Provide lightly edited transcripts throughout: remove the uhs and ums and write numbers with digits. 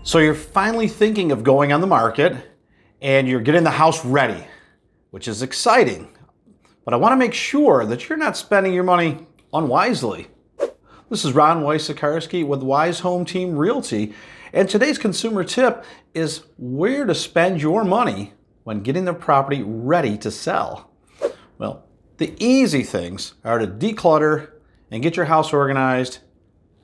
So you're finally thinking of going on the market and you're getting the house ready, which is exciting. But I want to make sure that you're not spending your money unwisely. This is Ron Wysakarski with Wise Home Team Realty, and today's consumer tip is where to spend your money when getting the property ready to sell. Well, the easy things are to declutter and get your house organized.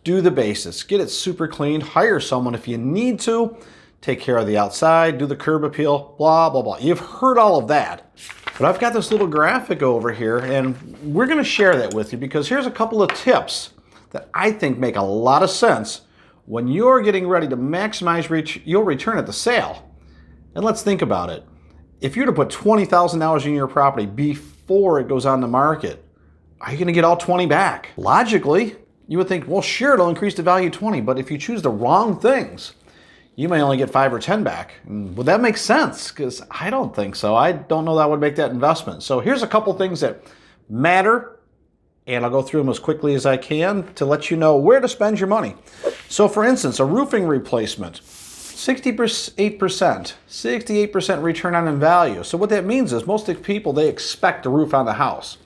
Do the basics, get it super clean, hire someone if you need to, take care of the outside, do the curb appeal, blah, blah, blah. You've heard all of that. But I've got this little graphic over here and we're gonna share that with you because here's a couple of tips that I think make a lot of sense when you're getting ready to maximize your return at the sale. And let's think about it. If you were to put $20,000 in your property before it goes on the market, are you gonna get all 20 back? Logically, you would think, well, sure, it'll increase the value 20, but if you choose the wrong things, you may only get 5 or 10 back. Would that make sense? Because I don't think so. I don't know that would make that investment. So here's a couple things that matter, and I'll go through them as quickly as I can to let you know where to spend your money. So for instance, a roofing replacement, 68% return on value. So what that means is most people, they expect a roof on the house.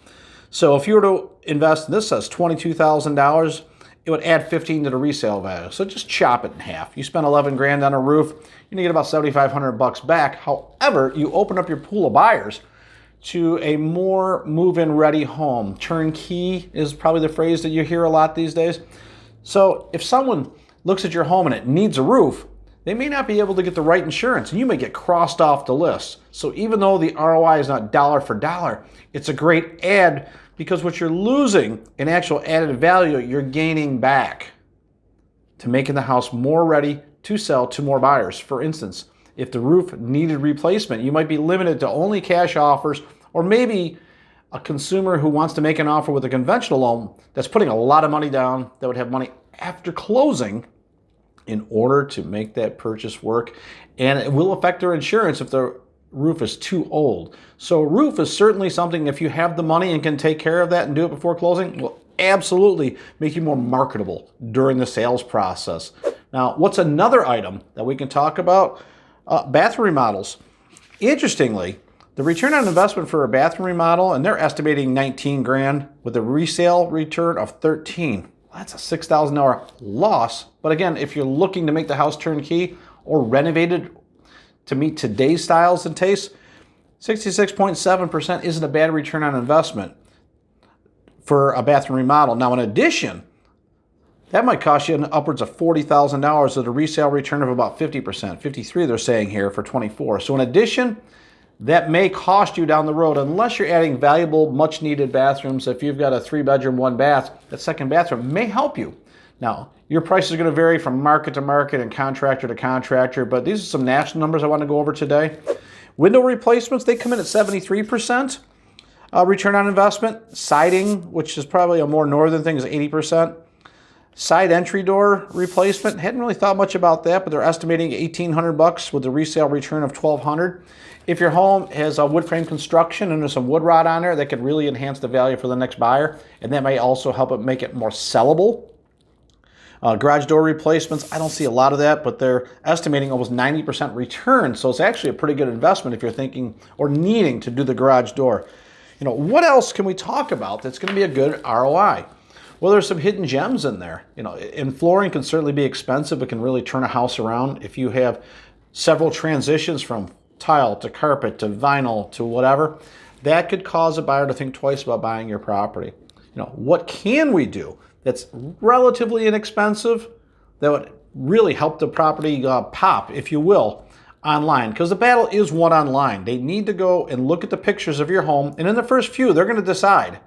So if you were to invest, this says $22,000, it would add 15 to the resale value. So just chop it in half. You spend 11 grand on a roof, you're gonna get about 7,500 bucks back. However, you open up your pool of buyers to a more move-in ready home. Turnkey is probably the phrase that you hear a lot these days. So if someone looks at your home and it needs a roof, they may not be able to get the right insurance and you may get crossed off the list. So even though the ROI is not dollar for dollar, it's a great add because what you're losing in actual added value, you're gaining back to making the house more ready to sell to more buyers. For instance, if the roof needed replacement, you might be limited to only cash offers, or maybe a consumer who wants to make an offer with a conventional loan that's putting a lot of money down that would have money after closing in order to make that purchase work. And it will affect their insurance if the roof is too old. So roof is certainly something, if you have the money and can take care of that and do it before closing, will absolutely make you more marketable during the sales process. Now, what's another item that we can talk about? Bathroom remodels. Interestingly, the return on investment for a bathroom remodel, and they're estimating 19 grand with a resale return of 13. That's a $6,000 loss. But again, if you're looking to make the house turnkey or renovated to meet today's styles and tastes, 66.7% isn't a bad return on investment for a bathroom remodel. Now, in addition, that might cost you upwards of $40,000 at a resale return of about 50%, 53 they're saying here for 24. So in addition, that may cost you down the road unless you're adding valuable, much needed bathrooms. If you've got a 3-bedroom, 1 bath, that second bathroom may help you. Now, your price is going to vary from market to market and contractor to contractor, but these are some national numbers I want to go over today. Window replacements, they come in at 73% return on investment. Siding, which is probably a more northern thing, is 80%. Side entry door replacement, hadn't really thought much about that, but they're estimating 1,800 bucks with a resale return of 1,200. If your home has a wood frame construction and there's some wood rot on there, that could really enhance the value for the next buyer, and that may also help it make it more sellable. Garage door replacements, I don't see a lot of that, but they're estimating almost 90% return, so it's actually a pretty good investment if you're thinking or needing to do the garage door. You know, what else can we talk about that's going to be a good ROI? Well, there's some hidden gems in there. You know, and flooring can certainly be expensive. It can really turn a house around. If you have several transitions from tile to carpet to vinyl to whatever, that could cause a buyer to think twice about buying your property. You know, what can we do that's relatively inexpensive that would really help the property pop, if you will, online? Because the battle is won online. They need to go and look at the pictures of your home, and in the first few, they're going to decide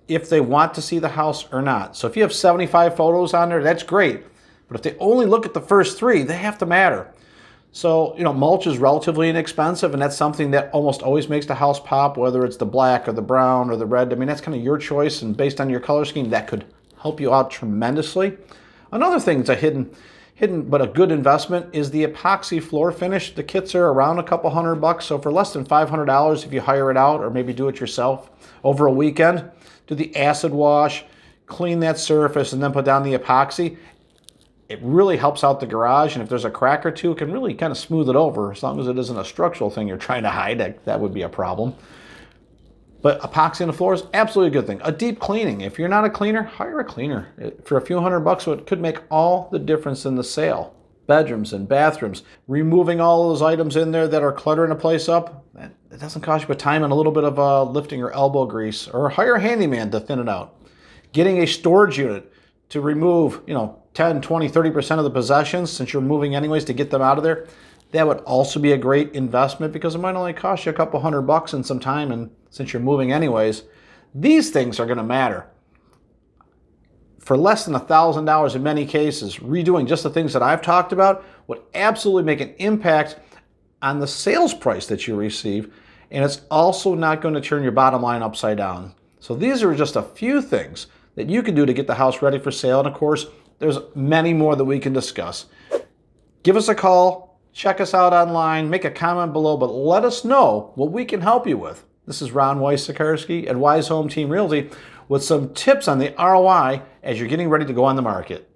if they want to see the house or not. So if you have 75 photos on there, that's great. But if they only look at the first 3, they have to matter. So, you know, mulch is relatively inexpensive, and that's something that almost always makes the house pop, whether it's the black or the brown or the red. I mean, that's kind of your choice, and based on your color scheme, that could help you out tremendously. Another thing that's a hidden but a good investment is the epoxy floor finish. The kits are around a couple $100, so for less than $500 if you hire it out or maybe do it yourself over a weekend, do the acid wash, clean that surface, and then put down the epoxy. It really helps out the garage, and if there's a crack or two, it can really kind of smooth it over. As long as it isn't a structural thing you're trying to hide, that would be a problem. But epoxy on the floor is absolutely a good thing. A deep cleaning. If you're not a cleaner, hire a cleaner. For a few $100, it could make all the difference in the sale. Bedrooms and bathrooms, removing all those items in there that are cluttering a place up, it doesn't cost you but time and a little bit of lifting or elbow grease, or hire a handyman to thin it out. Getting a storage unit to remove, 10, 20, 30% of the possessions, since you're moving anyways, to get them out of there, that would also be a great investment, because it might only cost you a couple $100 and some time, and since you're moving anyways, these things are going to matter. For less than $1,000 in many cases, redoing just the things that I've talked about would absolutely make an impact on the sales price that you receive, and it's also not going to turn your bottom line upside down. So these are just a few things that you can do to get the house ready for sale, and of course, there's many more that we can discuss. Give us a call, check us out online, make a comment below, but let us know what we can help you with. This is Ron Weiss-Sikarski at Wise Home Team Realty with some tips on the ROI as you're getting ready to go on the market.